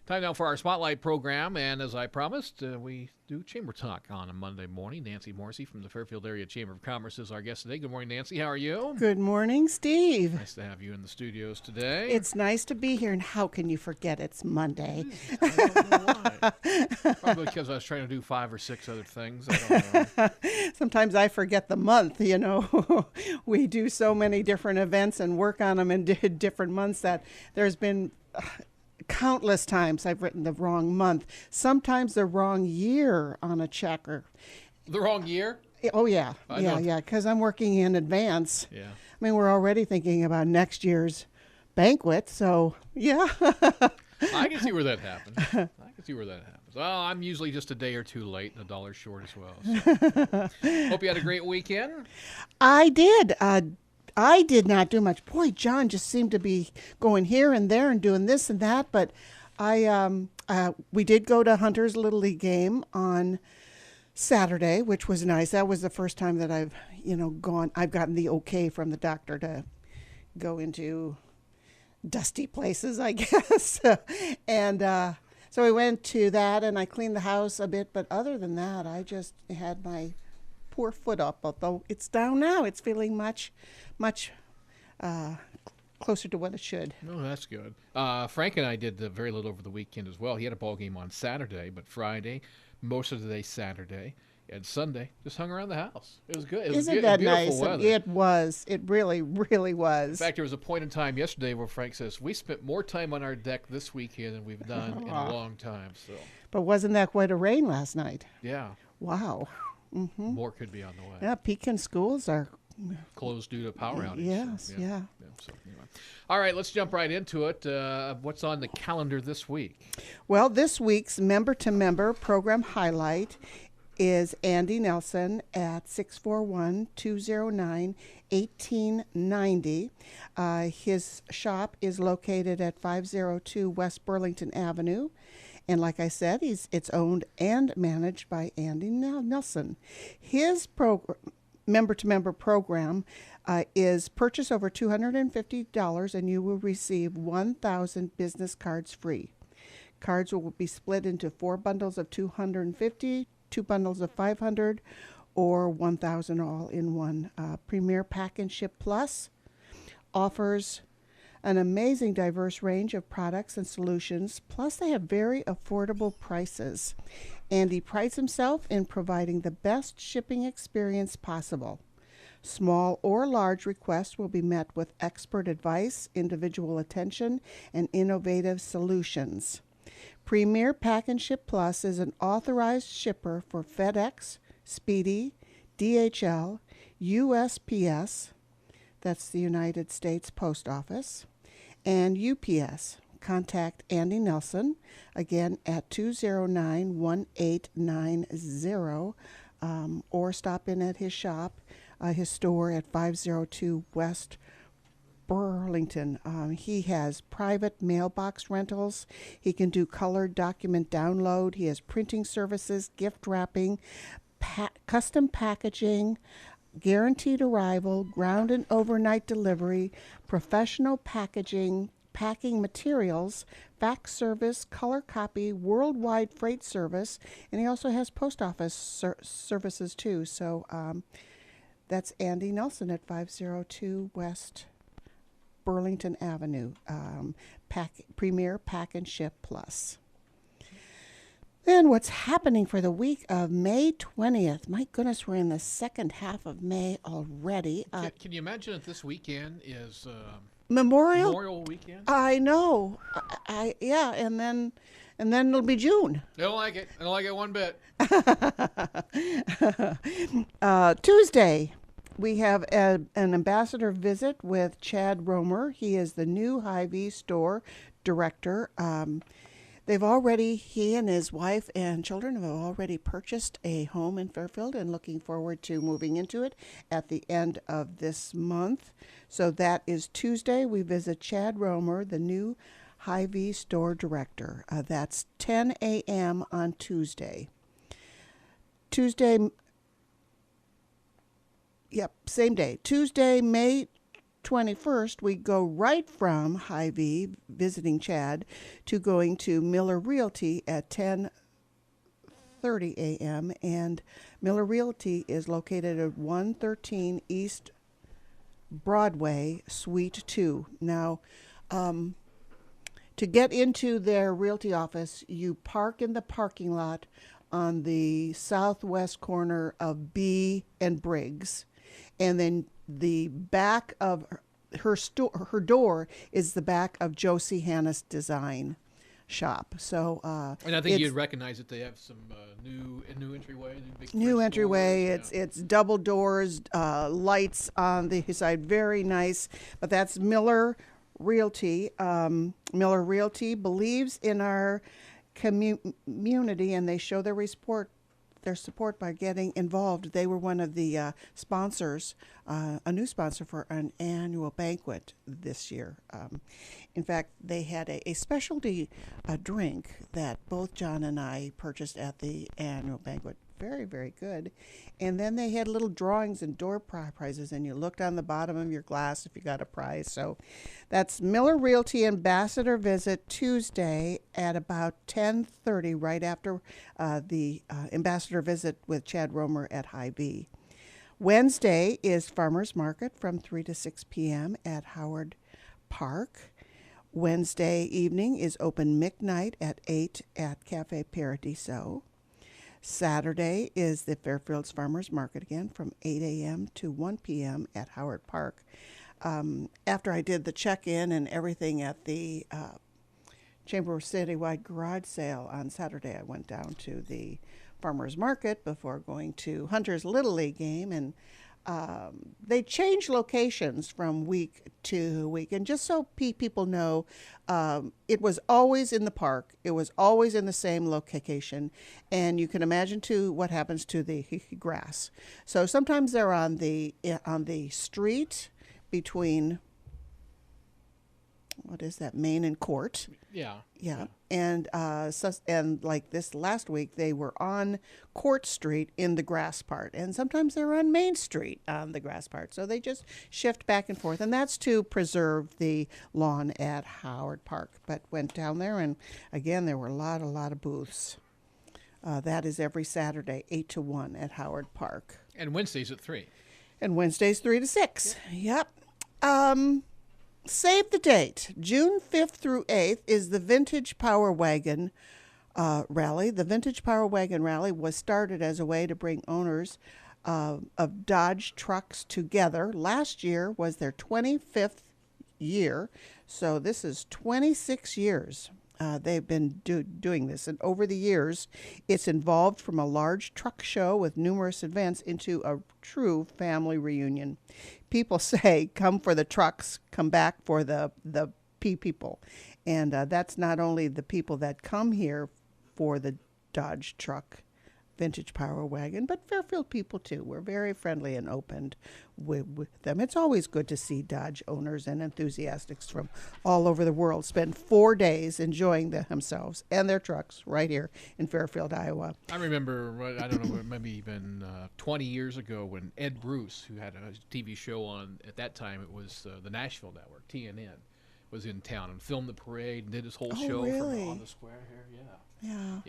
Time now for our Spotlight program, and as I promised, we do Chamber Talk on a Monday morning. Nancy Morrissey from the Fairfield Area Chamber of Commerce is our guest today. Good morning, Nancy. How are you? Good morning, Steve. Nice to have you in the studios today. It's nice to be here, and how can you forget it's Monday? I don't know why. Probably because I was trying to do 5 or 6 other things. I don't know. Sometimes I forget the month, you know. We do so many different events and work on them in different months that there's been countless times I've written the wrong month, sometimes the wrong year on a checker. The wrong year? Oh, yeah. Yeah, because I'm working in advance. Yeah. I mean, we're already thinking about next year's banquet, so yeah. I can see where that happens. Well, I'm usually just a day or two late and $1 short as well. So. Hope you had a great weekend. I did. I did not do much. Boy, John just seemed to be going here and there and doing this and that. But we did go to Hunter's Little League game on Saturday, which was nice. That was the first time that I've gotten the okay from the doctor to go into dusty places, I guess. And so we went to that, and I cleaned the house a bit. But other than that, I just had my poor foot up, although it's down now. It's feeling much closer to what it should. Oh, that's good. Frank and I did very little over the weekend as well. He had a ball game on Saturday, but Friday, most of the day Saturday, and Sunday just hung around the house. It was good. Isn't that nice? Weather. It was. It really, really was. In fact, there was a point in time yesterday where Frank says, we spent more time on our deck this weekend than we've done in a long time. So. But wasn't that quite a rain last night? Yeah. Wow. Mm-hmm. More could be on the way. Yeah, Pekin schools are closed due to power outage. Yes, so, yeah. So, anyway. All right, let's jump right into it. What's on the calendar this week? Well, this week's member-to-member program highlight is Andy Nelson at 641-209-1890. His shop is located at 502 West Burlington Avenue. And like I said, it's owned and managed by Andy Nelson. His member-to-member program is purchase over $250 and you will receive 1,000 business cards free. Cards will be split into 4 bundles of 250, 2 bundles of 500, or 1,000 all in one. Premier Pack and Ship Plus offers an amazing diverse range of products and solutions, plus they have very affordable prices. Andy prides himself in providing the best shipping experience possible. Small or large requests will be met with expert advice, individual attention, and innovative solutions. Premier Pack and Ship Plus is an authorized shipper for FedEx, Speedy, DHL, USPS, that's the United States Post Office, and UPS. Contact Andy Nelson, again, at 209-1890, or stop in at his shop, his store at 502 West Burlington. He has private mailbox rentals. He can do colored document download. He has printing services, gift wrapping, custom packaging, guaranteed arrival, ground and overnight delivery, professional packaging, packing materials, fax service, color copy, worldwide freight service, and he also has post office services too. So that's Andy Nelson at 502 West Burlington Avenue, Premier Pack and Ship Plus. Then what's happening for the week of May 20th? My goodness, we're in the second half of May already. Can you imagine that this weekend is Memorial weekend? I know. Yeah, and then it'll be June. I don't like it. I don't like it one bit. Tuesday, we have an ambassador visit with Chad Romer. He is the new Hy-Vee store director. He and his wife and children have already purchased a home in Fairfield and looking forward to moving into it at the end of this month. So that is Tuesday. We visit Chad Romer, the new Hy-Vee store director. That's 10 a.m. on Tuesday. Same day. Tuesday, May 21st, we go right from Hy-Vee, visiting Chad, to going to Miller Realty at 10:30 a.m. And Miller Realty is located at 113 East Broadway, Suite 2. Now, to get into their realty office, you park in the parking lot on the southwest corner of B and Briggs, and then the back of her door is the back of Josie Hanna's Design Shop. So, and I think you'd recognize that they have some new entryway, new entryway. Doors, It's double doors, lights on the side, very nice. But that's Miller Realty. Miller Realty believes in our community, and they show their support by getting involved. They were one of the sponsors, a new sponsor for an annual banquet this year. In fact, they had a specialty drink that both John and I purchased at the annual banquet. Very, very good. And then they had little drawings and door prizes, and you looked on the bottom of your glass if you got a prize. So that's Miller Realty Ambassador Visit Tuesday at about 10:30, right after the Ambassador Visit with Chad Romer at Hy-Vee. Wednesday is Farmers Market from 3 to 6 p.m. at Howard Park. Wednesday evening is Open Mic Night at 8 at Café Paradiso. Saturday is the Fairfields Farmers Market again from 8 a.m. to 1 p.m. at Howard Park. After I did the check-in and everything at the Chamber Citywide Garage Sale on Saturday, I went down to the Farmers Market before going to Hunter's Little League game, and they change locations from week to week. And just so people know, it was always in the park. It was always in the same location. And you can imagine, too, what happens to the grass. So sometimes they're on the street between, what is that, Main and Court. Yeah. And like this last week, they were on Court Street in the grass part, and sometimes they're on Main Street on the grass part. So they just shift back and forth, and that's to preserve the lawn at Howard Park. But went down there, and again, there were a lot of booths. That is every Saturday, 8 to 1 at Howard Park. And Wednesdays at 3. And Wednesdays 3 to 6. Yep. Save the date. June 5th through 8th is the Vintage Power Wagon Rally. The Vintage Power Wagon Rally was started as a way to bring owners of Dodge trucks together. Last year was their 25th year, so this is 26 years. They've been doing this, and over the years, it's evolved from a large truck show with numerous events into a true family reunion. People say, come for the trucks, come back for the people. And that's not only the people that come here for the Dodge truck Vintage Power Wagon, but Fairfield people, too. We're very friendly and open with them. It's always good to see Dodge owners and enthusiasts from all over the world spend 4 days enjoying themselves and their trucks right here in Fairfield, Iowa. I remember, I don't know, maybe even 20 years ago when Ed Bruce, who had a TV show on, at that time it was the Nashville Network, TNN, was in town and filmed the parade and did his whole show from on the square here. Yeah.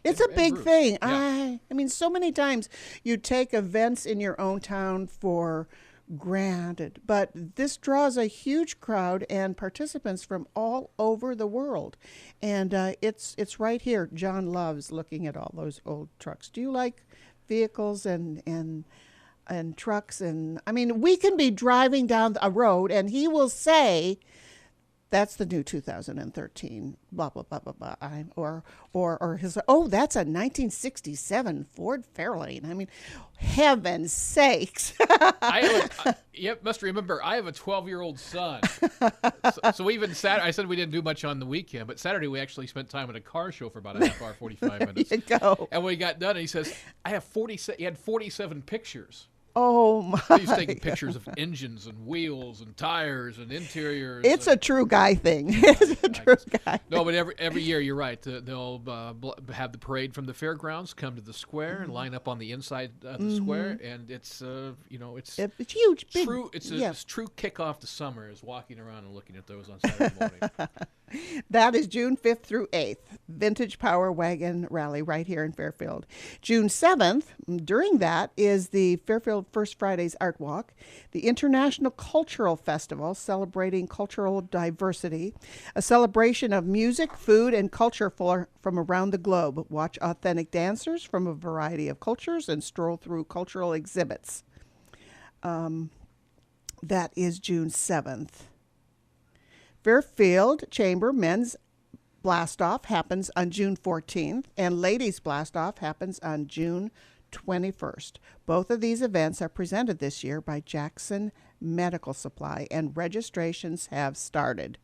It's a big thing. Yeah. I mean, so many times you take events in your own town for granted, but this draws a huge crowd and participants from all over the world. And it's right here. John loves looking at all those old trucks. Do you like vehicles and trucks? And I mean, we can be driving down a road and he will say, that's the new 2013, blah, blah, blah, blah, blah. Or his, that's a 1967 Ford Fairlane. I mean, heaven's sakes. Must remember, I have a 12-year-old son. so even Saturday, I said we didn't do much on the weekend, but Saturday we actually spent time at a car show for about a half hour, 45 minutes. You go. And when we got done, he says, he had 47 pictures Oh my! He's taking pictures of engines and wheels and tires and interiors. It's a true guy thing. It's a true guy. No, but every year you're right. They'll have the parade from the fairgrounds come to the square and line up on the inside of the square, and it's It's huge, big. true. It's a true kickoff to summer is walking around and looking at those on Saturday morning. That is June 5th through 8th, Vintage Power Wagon Rally right here in Fairfield. June 7th, during that, is the Fairfield First Fridays Art Walk, the International Cultural Festival celebrating cultural diversity, a celebration of music, food, and culture from around the globe. Watch authentic dancers from a variety of cultures and stroll through cultural exhibits. That is June 7th. Fairfield Chamber Men's Blast-Off happens on June 14th, and Ladies Blast-Off happens on June 21st. Both of these events are presented this year by Jackson Medical Supply, and registrations have started.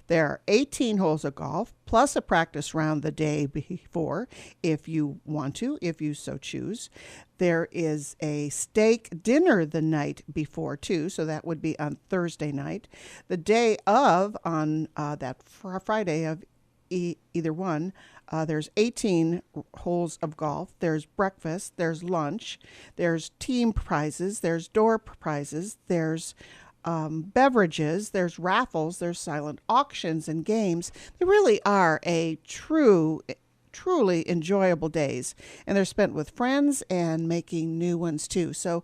There are 18 holes of golf, plus a practice round the day before, if you want to, if you so choose. There is a steak dinner the night before, too, so that would be on Thursday night. The day of, on that Friday of either one, there's 18 holes of golf. There's breakfast, there's lunch, there's team prizes, there's door prizes, there's beverages, there's raffles, there's silent auctions and games. They really are a truly enjoyable days, and they're spent with friends and making new ones too. So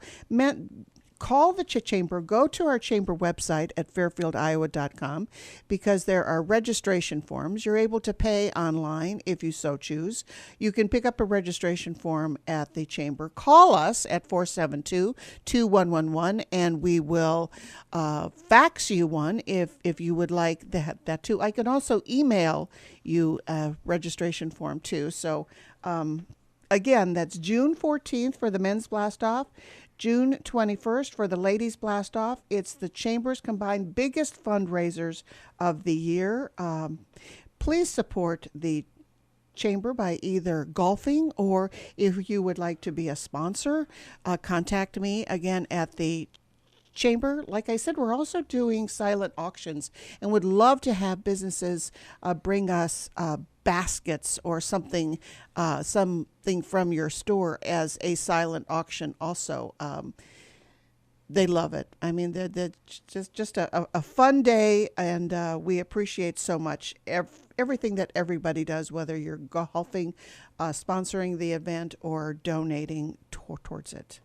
call the chamber, go to our chamber website at fairfieldiowa.com, because there are registration forms. You're able to pay online if you so choose. You can pick up a registration form at the chamber. Call us at 472-2111, and we will fax you one if you would like that too. I can also email you a registration form too. So again, that's June 14th for the Men's Blast-Off, June 21st for the Ladies Blast-Off. It's the Chamber's combined biggest fundraisers of the year. Please support the Chamber by either golfing, or if you would like to be a sponsor, contact me again at the Chamber. Like I said, we're also doing silent auctions and would love to have businesses bring us baskets or something from your store as a silent auction also. They love it. I mean, they're just a fun day, and we appreciate so much everything that everybody does, whether you're golfing, sponsoring the event, or donating towards it.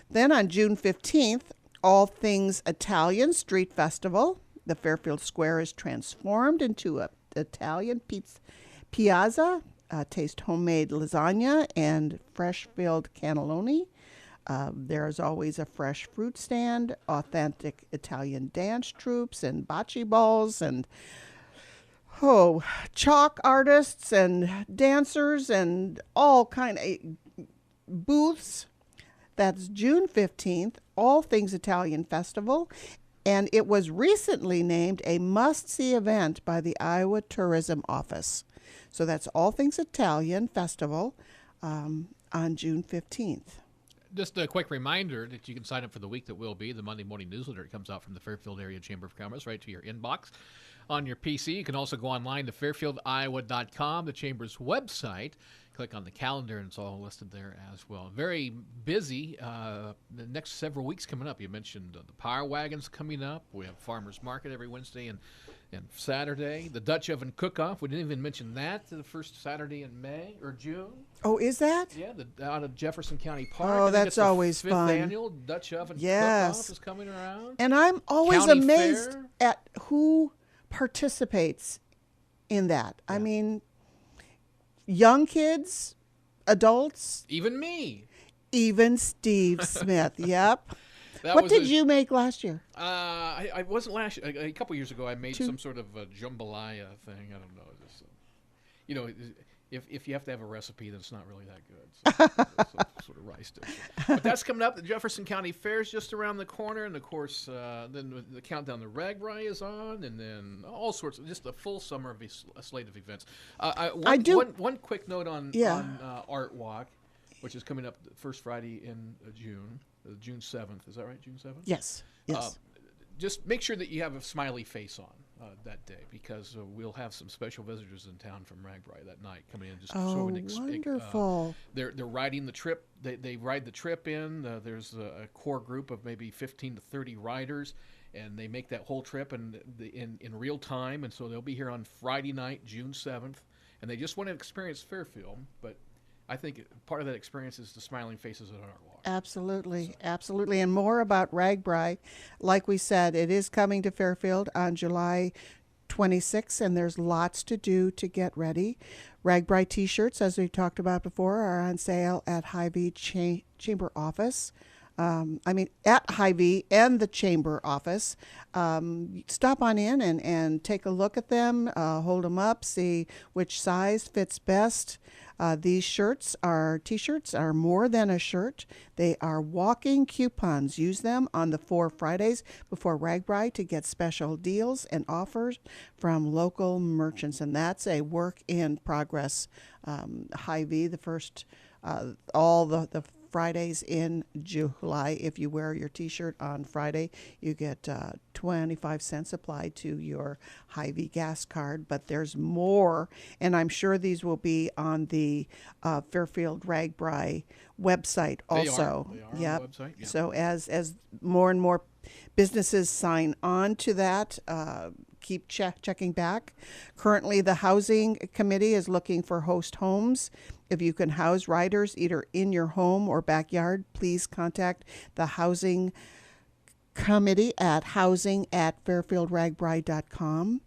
Then on June 15th, All Things Italian Street Festival. The Fairfield Square is transformed into an Italian piazza. Taste homemade lasagna and fresh filled cannelloni. There is always a fresh fruit stand, authentic Italian dance troupes and bocce balls, and chalk artists and dancers and all kind of booths. That's June 15th, All Things Italian Festival, and it was recently named a must-see event by the Iowa Tourism Office. So that's All Things Italian Festival on June 15th. Just a quick reminder that you can sign up for the week that will be the Monday morning newsletter. It comes out from the Fairfield Area Chamber of Commerce right to your inbox on your PC. You can also go online to fairfieldiowa.com, the Chamber's website. Click on the calendar, and it's all listed there as well. Very busy the next several weeks coming up. You mentioned the Power Wagons coming up. We have Farmers Market every Wednesday and Saturday. The Dutch Oven Cook-Off. We didn't even mention that, the first Saturday in May or June. Oh, is that? Yeah, out of Jefferson County Park. Oh, that's always fun. The 5th annual Dutch Oven Cook-Off is coming around. And I'm always County amazed Fair. at who participates in that. Yeah. I mean, young kids, adults, Even me. even Steve Smith. Yep. That What was did you make last year? I wasn't last year. A couple years ago, I made some sort of a jambalaya thing. I don't know. Just, if you have to have a recipe, then it's not really that good. So it's a sort of rice dish. But that's coming up. The Jefferson County Fair is just around the corner, and of course, then the countdown to Ragbri is on, and then all sorts of just a full summer of a slate of events. One quick note on Art Walk, which is coming up the first Friday in June. June 7th. Is that right, June 7th? Yes. Yes. Just make sure that you have a smiley face on that day, because we'll have some special visitors in town from Ragbri that night coming in. Just wonderful. They're riding the trip. They ride the trip in. There's a core group of maybe 15 to 30 riders, and they make that whole trip in real time. And so they'll be here on Friday night, June 7th, and they just want to experience Fairfield. But I think part of that experience is the smiling faces on our walk. Absolutely, absolutely. And more about Ragbri. Like we said, it is coming to Fairfield on July 26th, and there's lots to do to get ready. Ragbri t-shirts, as we talked about before, are on sale at Hy-Vee Chamber office. At Hy-Vee and the Chamber office. Stop on in and take a look at them, hold them up, see which size fits best. These t-shirts are more than a shirt. They are walking coupons. Use them on the 4 Fridays before Ragbri to get special deals and offers from local merchants. And that's a work in progress. Hy-Vee, the first, all the Fridays in July. If you wear your t-shirt on Friday, you get 25 cents applied to your Hy-Vee gas card. But there's more, and I'm sure these will be on the Fairfield Ragbri website also. They are on the website. Yeah. So as more and more businesses sign on to that, keep checking back. Currently, the Housing Committee is looking for host homes. If you can house riders either in your home or backyard, please contact the Housing Committee at housing@fairfieldragbri.com.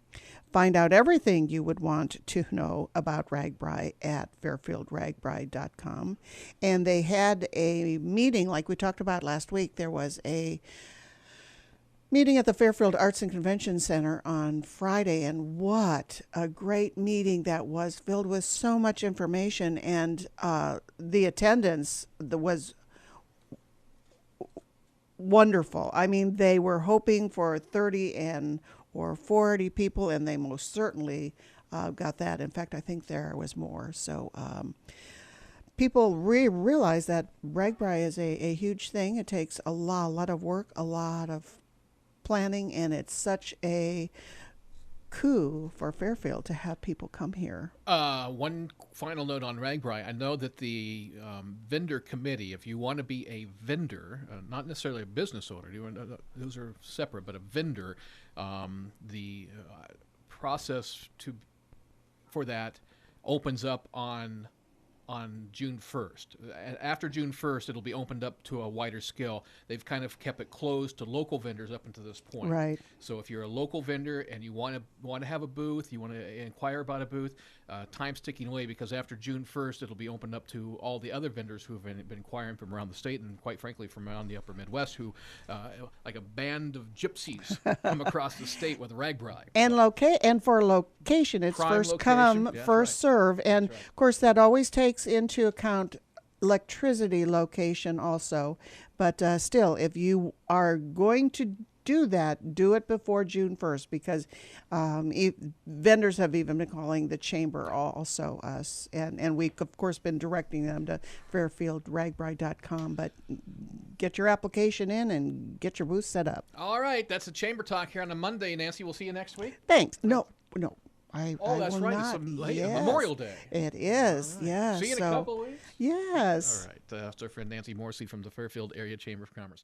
Find out everything you would want to know about Ragbri at fairfieldragbri.com. And they had a meeting, like we talked about last week. There was a meeting at the Fairfield Arts and Convention Center on Friday, and what a great meeting that was, filled with so much information, and the attendance was wonderful. I mean, they were hoping for 30 or 40 people, and they most certainly got that. In fact, I think there was more. So people realize that Ragbri is a huge thing. It takes a lot of work, a lot of planning, and it's such a coup for Fairfield to have people come here. One final note on Ragbri. I know that the vendor committee, if you want to be a vendor, not necessarily a business owner, those are separate, but a vendor, the process for that opens up on June 1st. After June 1st, it'll be opened up to a wider scale. They've kind of kept it closed to local vendors up until this point. Right. So if you're a local vendor and you want to have a booth, you want to inquire about a booth, time's ticking away, because after June 1st, it'll be opened up to all the other vendors who have been inquiring from around the state, and quite frankly from around the upper Midwest, who, like a band of gypsies, come across the state with Ragbri. And for location, it's Prime first location. come, Yeah, first right. serve. And That's right. of course, that always takes into account electricity location also. But still, if you are going to do that, do it before June 1st, because vendors have even been calling the chamber also us. And we've, of course, been directing them to fairfieldragbri.com. But get your application in and get your booth set up. All right, that's the Chamber Talk here on a Monday, Nancy. We'll see you next week. Thanks. No. I That's will right. not. It's Yes. Memorial Day. It is, All right. yes. See you in a couple of weeks. Yes. All right. That's our friend Nancy Morrissey from the Fairfield Area Chamber of Commerce.